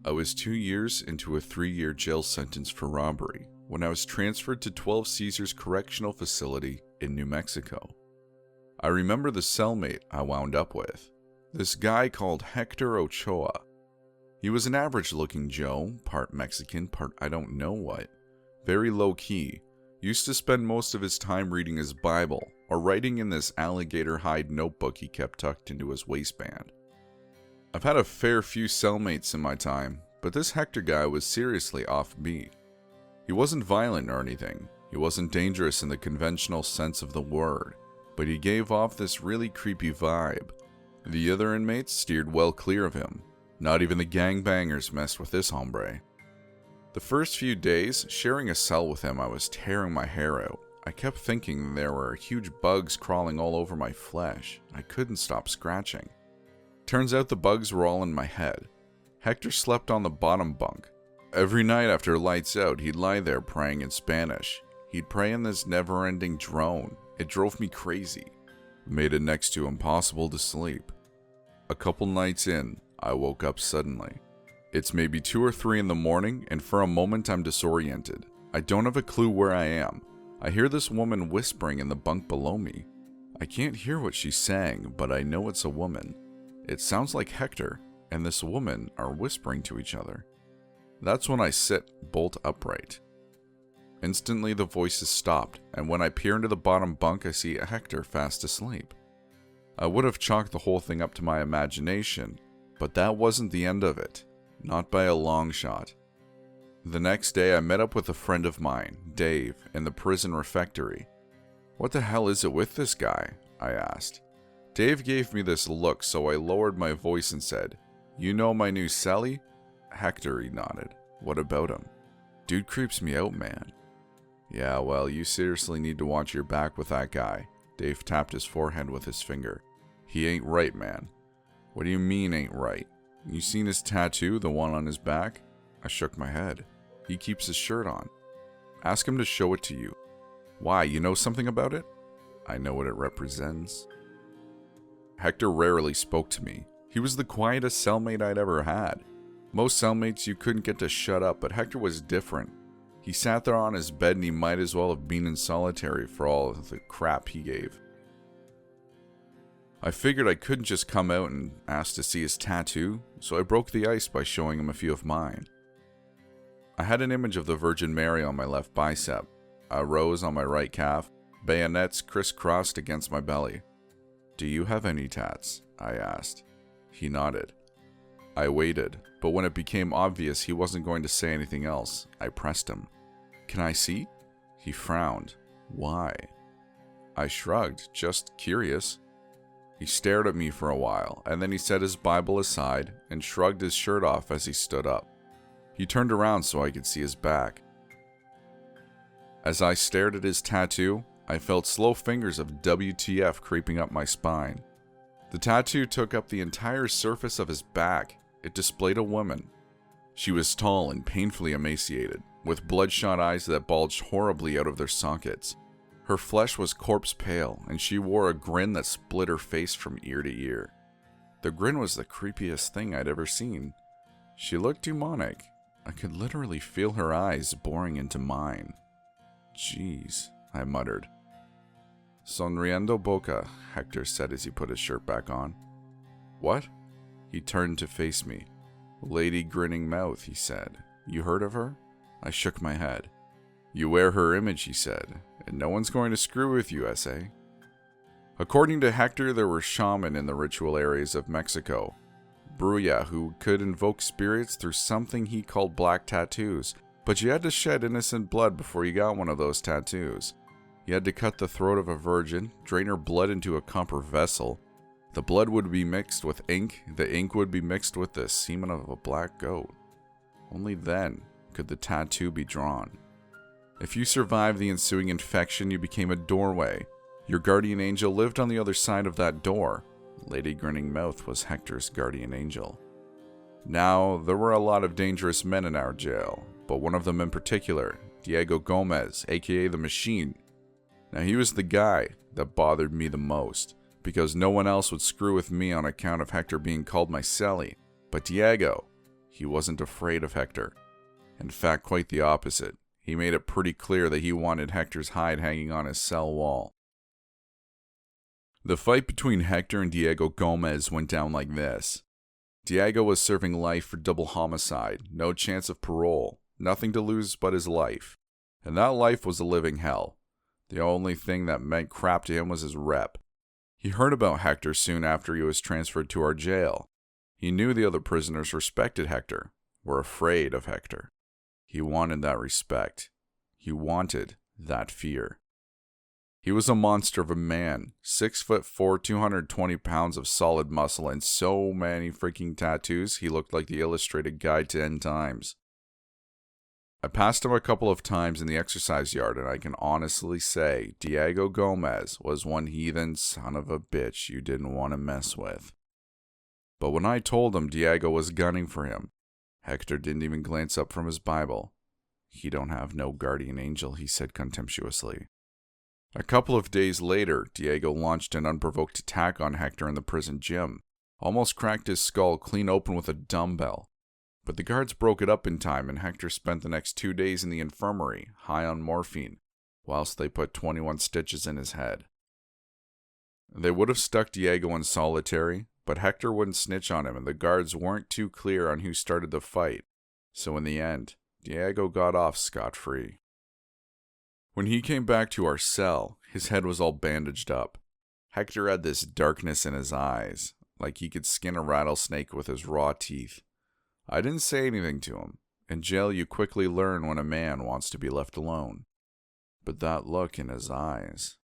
I was 2 years into a 3-year jail sentence for robbery when I was transferred to 12 Caesars Correctional Facility in New Mexico. I remember the cellmate I wound up with, this guy called Hector Ochoa. He was an average-looking Joe, part Mexican, part I don't know what, very low-key, used to spend most of his time reading his Bible or writing in this alligator hide notebook he kept tucked into his waistband. I've had a fair few cellmates in my time, but this Hector guy was seriously offbeat. He wasn't violent or anything, he wasn't dangerous in the conventional sense of the word, but he gave off this really creepy vibe. The other inmates steered well clear of him. Not even the gangbangers messed with this hombre. The first few days, sharing a cell with him, I was tearing my hair out. I kept thinking there were huge bugs crawling all over my flesh. I couldn't stop scratching. Turns out the bugs were all in my head. Hector slept on the bottom bunk. Every night after lights out, he'd lie there praying in Spanish. He'd pray in this never-ending drone. It drove me crazy. It made it next to impossible to sleep. A couple nights in, I woke up suddenly. It's maybe 2 or 3 in the morning, and for a moment I'm disoriented. I don't have a clue where I am. I hear this woman whispering in the bunk below me. I can't hear what she's saying, but I know it's a woman. It sounds like Hector and this woman are whispering to each other. That's when I sit bolt upright. Instantly the voices stopped, and when I peer into the bottom bunk I see Hector fast asleep. I would have chalked the whole thing up to my imagination, but that wasn't the end of it. Not by a long shot. The next day I met up with a friend of mine, Dave, in the prison refectory. "What the hell is it with this guy?" I asked. Dave gave me this look, so I lowered my voice and said, "You know my new cellie?" Hector, he nodded. "What about him?" "Dude creeps me out, man." "Yeah, well, you seriously need to watch your back with that guy." Dave tapped his forehead with his finger. "He ain't right, man." "What do you mean, ain't right? You seen his tattoo, the one on his back?" I shook my head. "He keeps his shirt on." "Ask him to show it to you." "Why, you know something about it?" "I know what it represents." Hector rarely spoke to me. He was the quietest cellmate I'd ever had. Most cellmates you couldn't get to shut up, but Hector was different. He sat there on his bed and he might as well have been in solitary for all of the crap he gave. I figured I couldn't just come out and ask to see his tattoo, so I broke the ice by showing him a few of mine. I had an image of the Virgin Mary on my left bicep, a rose on my right calf, bayonets crisscrossed against my belly. "Do you have any tats?" I asked. He nodded. I waited, but when it became obvious he wasn't going to say anything else, I pressed him. "Can I see?" He frowned. "Why?" I shrugged, just curious. He stared at me for a while, and then he set his Bible aside and shrugged his shirt off as he stood up. He turned around so I could see his back. As I stared at his tattoo, I felt slow fingers of WTF creeping up my spine. The tattoo took up the entire surface of his back. It displayed a woman. She was tall and painfully emaciated, with bloodshot eyes that bulged horribly out of their sockets. Her flesh was corpse pale, and she wore a grin that split her face from ear to ear. The grin was the creepiest thing I'd ever seen. She looked demonic. I could literally feel her eyes boring into mine. "Jeez," I muttered. "Sonriendo boca," Hector said as he put his shirt back on. "What?" He turned to face me. "Lady Grinning Mouth," he said. "You heard of her?" I shook my head. "You wear her image," he said, "and no one's going to screw with you, S.A." According to Hector, there were shamans in the ritual areas of Mexico, Bruya, who could invoke spirits through something he called black tattoos, but you had to shed innocent blood before you got one of those tattoos. You had to cut the throat of a virgin, drain her blood into a copper vessel. The blood would be mixed with ink, the ink would be mixed with the semen of a black goat. Only then could the tattoo be drawn. If you survived the ensuing infection, you became a doorway. Your guardian angel lived on the other side of that door. Lady Grinning Mouth was Hector's guardian angel. Now, there were a lot of dangerous men in our jail, but one of them in particular, Diego Gomez, aka the Machine. Now he was the guy that bothered me the most, because no one else would screw with me on account of Hector being called my cellie. But Diego, He wasn't afraid of Hector. In fact, quite the opposite. He made it pretty clear that he wanted Hector's hide hanging on his cell wall. The fight between Hector and Diego Gomez went down like this. Diego was serving life for double homicide, no chance of parole, nothing to lose but his life. And that life was a living hell. The only thing that meant crap to him was his rep. He heard about Hector soon after he was transferred to our jail. He knew the other prisoners respected Hector, were afraid of Hector. He wanted that respect. He wanted that fear. He was a monster of a man, 6'4", 220 pounds of solid muscle, and so many freaking tattoos, he looked like the illustrated guide to end times. I passed him a couple of times in the exercise yard, and I can honestly say Diego Gomez was one heathen son of a bitch you didn't want to mess with. But when I told him Diego was gunning for him, Hector didn't even glance up from his Bible. "He don't have no guardian angel," he said contemptuously. A couple of days later, Diego launched an unprovoked attack on Hector in the prison gym, almost cracked his skull clean open with a dumbbell. But the guards broke it up in time, and Hector spent the next 2 days in the infirmary, high on morphine, whilst they put 21 stitches in his head. They would have stuck Diego in solitary, but Hector wouldn't snitch on him, and the guards weren't too clear on who started the fight, so in the end, Diego got off scot-free. When he came back to our cell, his head was all bandaged up. Hector had this darkness in his eyes, like he could skin a rattlesnake with his raw teeth. I didn't say anything to him. In jail, you quickly learn when a man wants to be left alone. But that look in his eyes.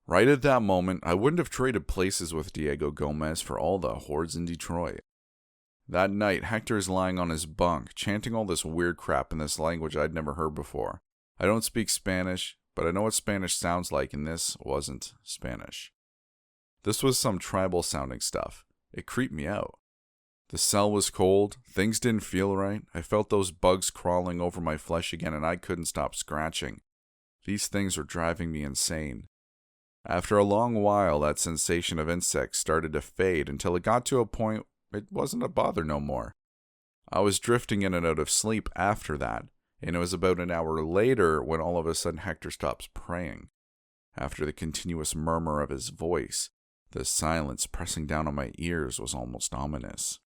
Right at that moment, I wouldn't have traded places with Diego Gomez for all the hordes in Detroit. That night, Hector is lying on his bunk, chanting all this weird crap in this language I'd never heard before. I don't speak Spanish, but I know what Spanish sounds like, and this wasn't Spanish. This was some tribal-sounding stuff. It creeped me out. The cell was cold, things didn't feel right, I felt those bugs crawling over my flesh again, and I couldn't stop scratching. These things were driving me insane. After a long while, that sensation of insects started to fade until it got to a point it wasn't a bother no more. I was drifting in and out of sleep after that, and it was about an hour later when all of a sudden Hector stops praying. After the continuous murmur of his voice, the silence pressing down on my ears was almost ominous.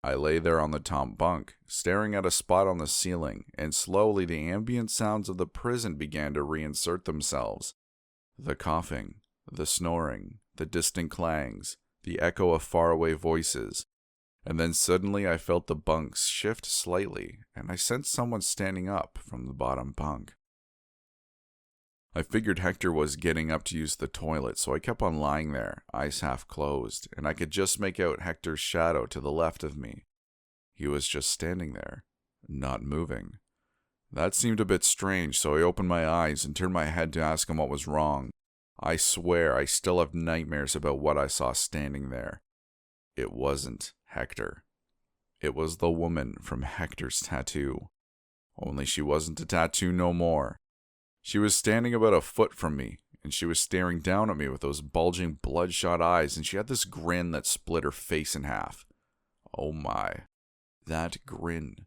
I lay there on the top bunk, staring at a spot on the ceiling, and slowly the ambient sounds of the prison began to reinsert themselves. The coughing, the snoring, the distant clangs, the echo of faraway voices. And then suddenly I felt the bunks shift slightly, and I sensed someone standing up from the bottom bunk. I figured Hector was getting up to use the toilet, so I kept on lying there, eyes half closed, and I could just make out Hector's shadow to the left of me. He was just standing there, not moving. That seemed a bit strange, so I opened my eyes and turned my head to ask him what was wrong. I swear I still have nightmares about what I saw standing there. It wasn't Hector. It was the woman from Hector's tattoo. Only she wasn't a tattoo no more. She was standing about a foot from me, and she was staring down at me with those bulging bloodshot eyes, and she had this grin that split her face in half. Oh my, that grin.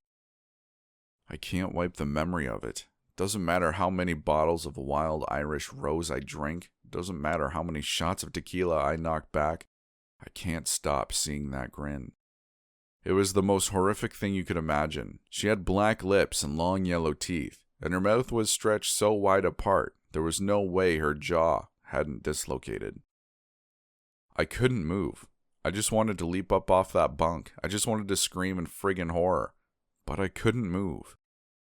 I can't wipe the memory of it. Doesn't matter how many bottles of wild Irish rose I drink. Doesn't matter how many shots of tequila I knock back. I can't stop seeing that grin. It was the most horrific thing you could imagine. She had black lips and long yellow teeth, and her mouth was stretched so wide apart, there was no way her jaw hadn't dislocated. I couldn't move. I just wanted to leap up off that bunk. I just wanted to scream in friggin' horror. But I couldn't move.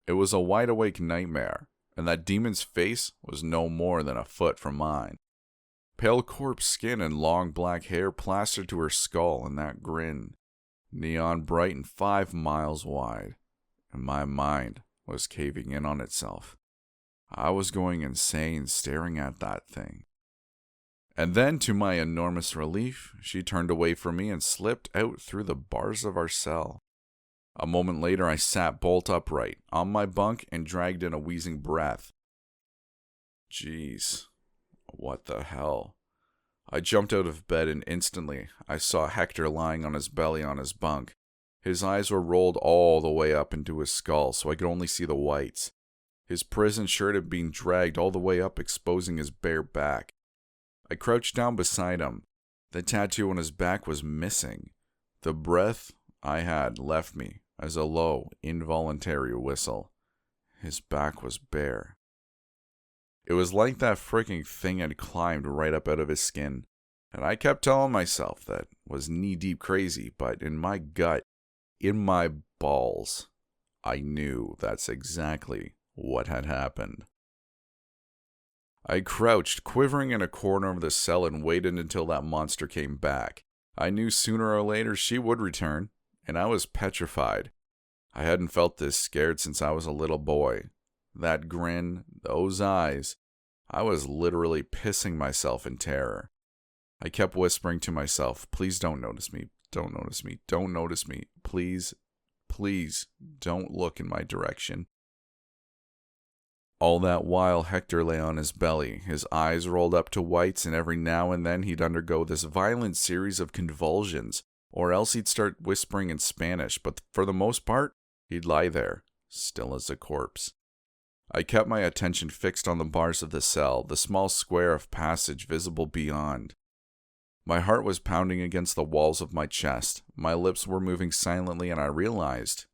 It was a wide-awake nightmare, and that demon's face was no more than a foot from mine. Pale corpse skin and long black hair plastered to her skull, and that grin. Neon bright and 5 miles wide. And my mind was caving in on itself. I was going insane staring at that thing. And then, to my enormous relief, she turned away from me and slipped out through the bars of our cell. A moment later, I sat bolt upright, on my bunk, and dragged in a wheezing breath. Jeez, what the hell? I jumped out of bed and instantly I saw Hector lying on his belly on his bunk. His eyes were rolled all the way up into his skull so I could only see the whites. His prison shirt had been dragged all the way up, exposing his bare back. I crouched down beside him. The tattoo on his back was missing. The breath I had left me as a low, involuntary whistle. His back was bare. It was like that freaking thing had climbed right up out of his skin, and I kept telling myself that was knee-deep crazy, but in my gut, in my balls, I knew that's exactly what had happened. I crouched, quivering in a corner of the cell, and waited until that monster came back. I knew sooner or later she would return, and I was petrified. I hadn't felt this scared since I was a little boy. That grin, those eyes, I was literally pissing myself in terror. I kept whispering to myself, please don't notice me, don't notice me, don't notice me, please, please don't look in my direction. All that while, Hector lay on his belly, his eyes rolled up to whites, and every now and then he'd undergo this violent series of convulsions, or else he'd start whispering in Spanish, but for the most part, he'd lie there, still as a corpse. I kept my attention fixed on the bars of the cell, the small square of passage visible beyond. My heart was pounding against the walls of my chest, my lips were moving silently, and I realized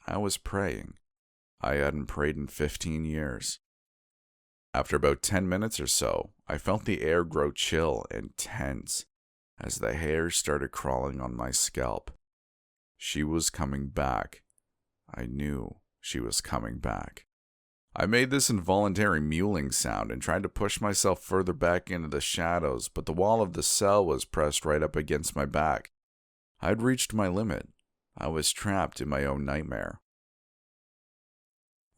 I was praying. I hadn't prayed in 15 years. After about 10 minutes or so, I felt the air grow chill and tense as the hairs started crawling on my scalp. She was coming back. I knew she was coming back. I made this involuntary mewling sound and tried to push myself further back into the shadows, but the wall of the cell was pressed right up against my back. I'd reached my limit. I was trapped in my own nightmare.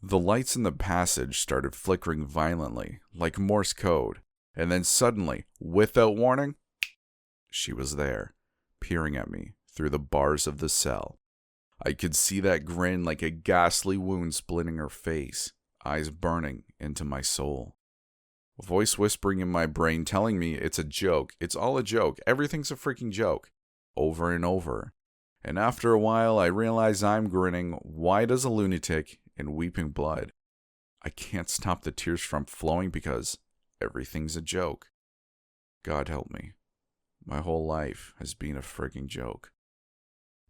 The lights in the passage started flickering violently, like Morse code, and then suddenly, without warning, she was there, peering at me through the bars of the cell. I could see that grin like a ghastly wound splitting her face, eyes burning into my soul. A voice whispering in my brain telling me it's a joke, it's all a joke, everything's a freaking joke, over and over. And after a while I realize I'm grinning, white as a lunatic, and weeping blood. I can't stop the tears from flowing because everything's a joke. God help me. My whole life has been a frigging joke.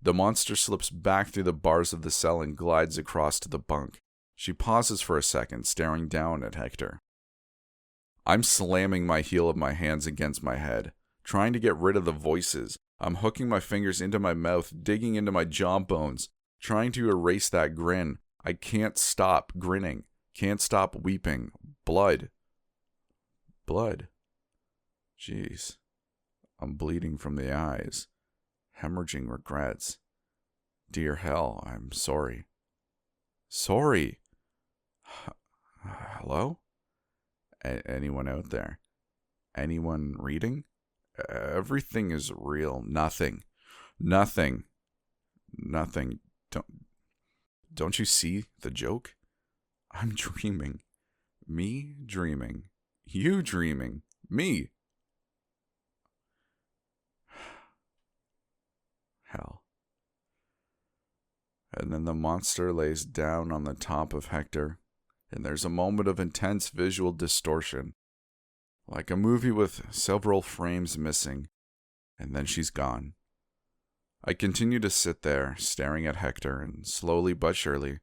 The monster slips back through the bars of the cell and glides across to the bunk. She pauses for a second, staring down at Hector. I'm slamming my heel of my hands against my head, trying to get rid of the voices. I'm hooking my fingers into my mouth, digging into my jawbones, trying to erase that grin. I can't stop grinning, can't stop weeping. Blood. Blood. Jeez. I'm bleeding from the eyes. Hemorrhaging regrets. Dear hell, I'm sorry. Sorry. Hello? Anyone out there? Anyone reading? Everything is real. Nothing. Don't you see the joke? I'm dreaming. Me dreaming. You dreaming. Me. Hell. And then the monster lays down on the top of Hector, and there's a moment of intense visual distortion, like a movie with several frames missing, and then she's gone. I continue to sit there, staring at Hector, and slowly but surely,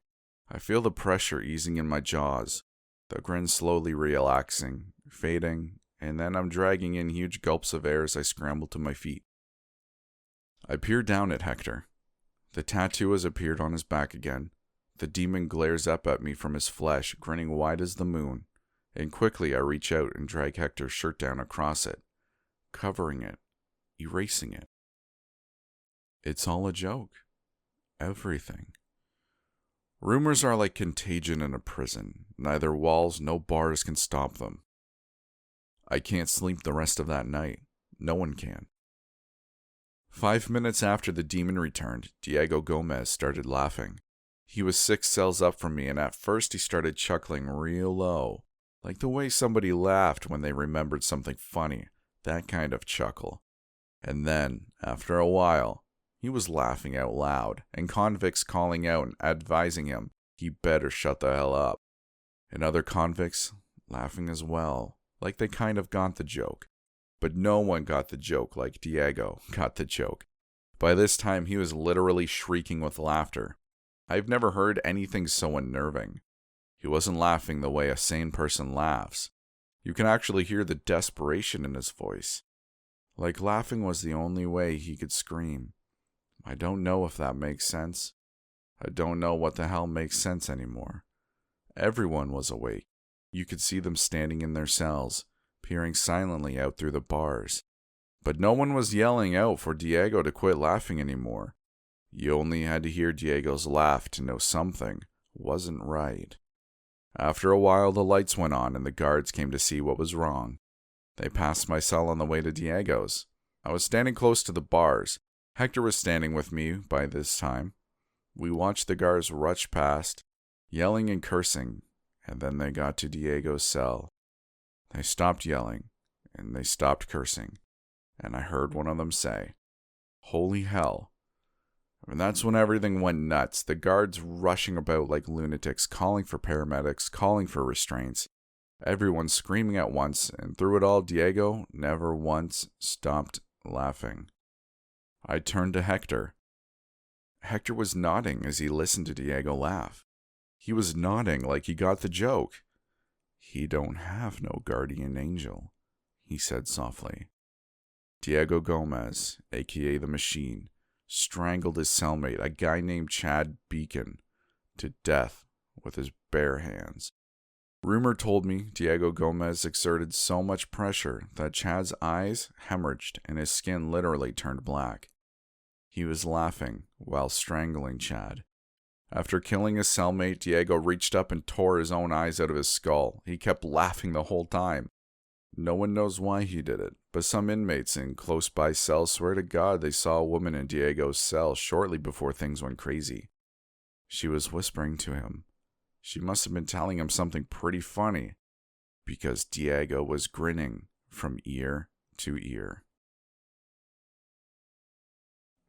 I feel the pressure easing in my jaws, the grin slowly relaxing, fading, and then I'm dragging in huge gulps of air as I scramble to my feet. I peer down at Hector. The tattoo has appeared on his back again. The demon glares up at me from his flesh, grinning wide as the moon, and quickly I reach out and drag Hector's shirt down across it, covering it, erasing it. It's all a joke. Everything. Rumors are like contagion in a prison. Neither walls, no bars can stop them. I can't sleep the rest of that night. No one can. 5 minutes after the demon returned, Diego Gomez started laughing. He was 6 cells up from me, and at first he started chuckling real low, like the way somebody laughed when they remembered something funny. That kind of chuckle. And then, after a while, he was laughing out loud, and convicts calling out and advising him he better shut the hell up. And other convicts laughing as well, like they kind of got the joke. But no one got the joke like Diego got the joke. By this time, he was literally shrieking with laughter. I've never heard anything so unnerving. He wasn't laughing the way a sane person laughs. You can actually hear the desperation in his voice. Like laughing was the only way he could scream. I don't know if that makes sense. I don't know what the hell makes sense anymore. Everyone was awake. You could see them standing in their cells, peering silently out through the bars. But no one was yelling out for Diego to quit laughing anymore. You only had to hear Diego's laugh to know something wasn't right. After a while, the lights went on and the guards came to see what was wrong. They passed my cell on the way to Diego's. I was standing close to the bars. Hector was standing with me by this time. We watched the guards rush past, yelling and cursing, and then they got to Diego's cell. They stopped yelling, and they stopped cursing, and I heard one of them say, "Holy hell." And that's when everything went nuts. The guards rushing about like lunatics, calling for paramedics, calling for restraints. Everyone screaming at once, and through it all, Diego never once stopped laughing. I turned to Hector. Hector was nodding as he listened to Diego laugh. He was nodding like he got the joke. "He don't have no guardian angel," he said softly. Diego Gomez, aka the Machine, strangled his cellmate, a guy named Chad Beacon, to death with his bare hands. Rumor told me Diego Gomez exerted so much pressure that Chad's eyes hemorrhaged and his skin literally turned black. He was laughing while strangling Chad. After killing his cellmate, Diego reached up and tore his own eyes out of his skull. He kept laughing the whole time. No one knows why he did it, but some inmates in close-by cells swear to God they saw a woman in Diego's cell shortly before things went crazy. She was whispering to him. She must have been telling him something pretty funny, because Diego was grinning from ear to ear.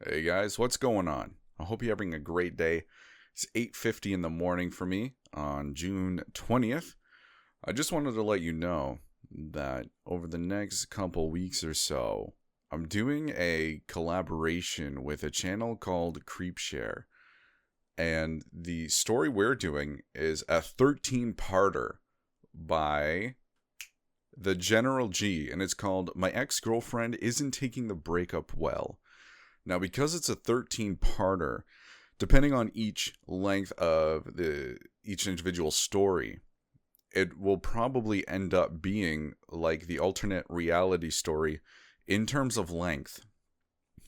Hey guys, what's going on? I hope you're having a great day. It's 8:50 in the morning for me on June 20th. I just wanted to let you know that over the next couple weeks or so, I'm doing a collaboration with a channel called Creepshare. And the story we're doing is a 13-parter by the General G, and it's called My Ex-Girlfriend Isn't Taking the Breakup Well. Now, because it's a 13-parter, depending on each length of each individual story, it will probably end up being like the alternate reality story in terms of length.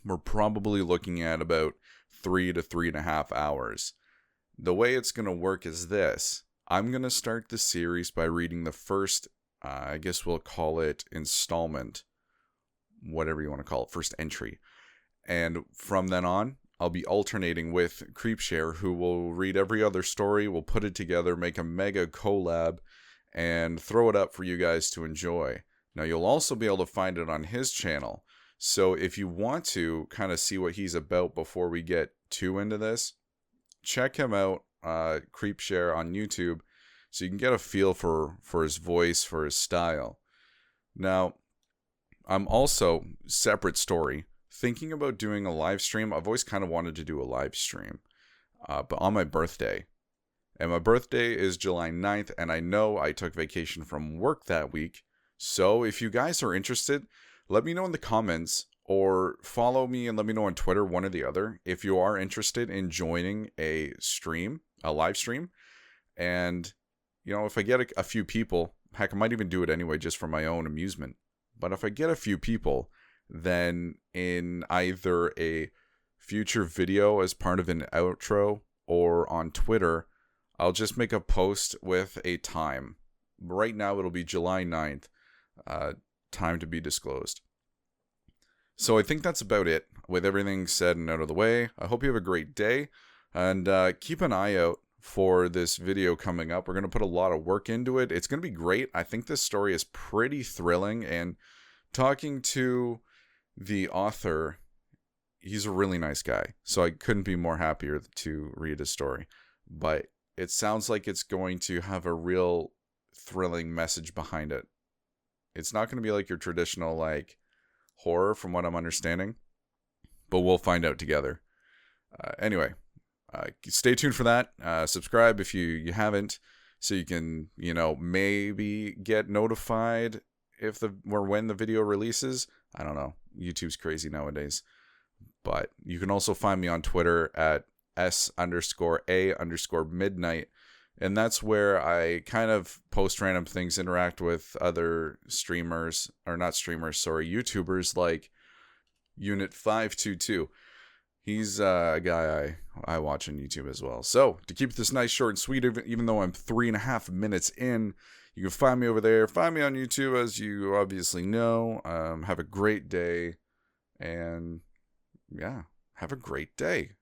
We're probably looking at about 3 to 3.5 hours. The way it's going to work is this. I'm going to start the series by reading the first, I guess we'll call it installment, whatever you want to call it, first entry. And from then on, I'll be alternating with Creepshare, who will read every other story, we'll put it together, make a mega collab, and throw it up for you guys to enjoy. Now, you'll also be able to find it on his channel. So if you want to kind of see what he's about before we get too into this, check him out, Creepshare on YouTube, so you can get a feel for his voice, for his style. Now, I'm also, separate story, thinking about doing a live stream. I've always kind of wanted to do a live stream, but on my birthday. And my birthday is July 9th, and I know I took vacation from work that week. So if you guys are interested, let me know in the comments or follow me and let me know on Twitter, one or the other, if you are interested in joining a stream, a live stream. And, you know, if I get a few people, heck, I might even do it anyway just for my own amusement. But if I get a few people, then in either a future video as part of an outro or on Twitter, I'll just make a post with a time. Right now it'll be July 9th, time to be disclosed. So I think that's about it. With everything said and out of the way, I hope you have a great day, and keep an eye out for this video coming up. We're going to put a lot of work into it. It's going to be great. I think this story is pretty thrilling, and talking to the author, he's a really nice guy, so I couldn't be more happier to read his story. But it sounds like it's going to have a real thrilling message behind it. It's not going to be like your traditional like horror, from what I'm understanding, but we'll find out together. Anyway, stay tuned for that. Subscribe if you haven't, so you can, maybe get notified when the video releases. I don't know. YouTube's crazy nowadays. But you can also find me on Twitter at S_A_midnight. And that's where I kind of post random things, interact with other streamers, or not streamers, sorry, YouTubers like Unit 522. He's a guy I watch on YouTube as well. So, to keep this nice, short, and sweet, even though I'm 3.5 minutes in, you can find me over there. Find me on YouTube, as you obviously know. Have a great day. And, yeah, have a great day.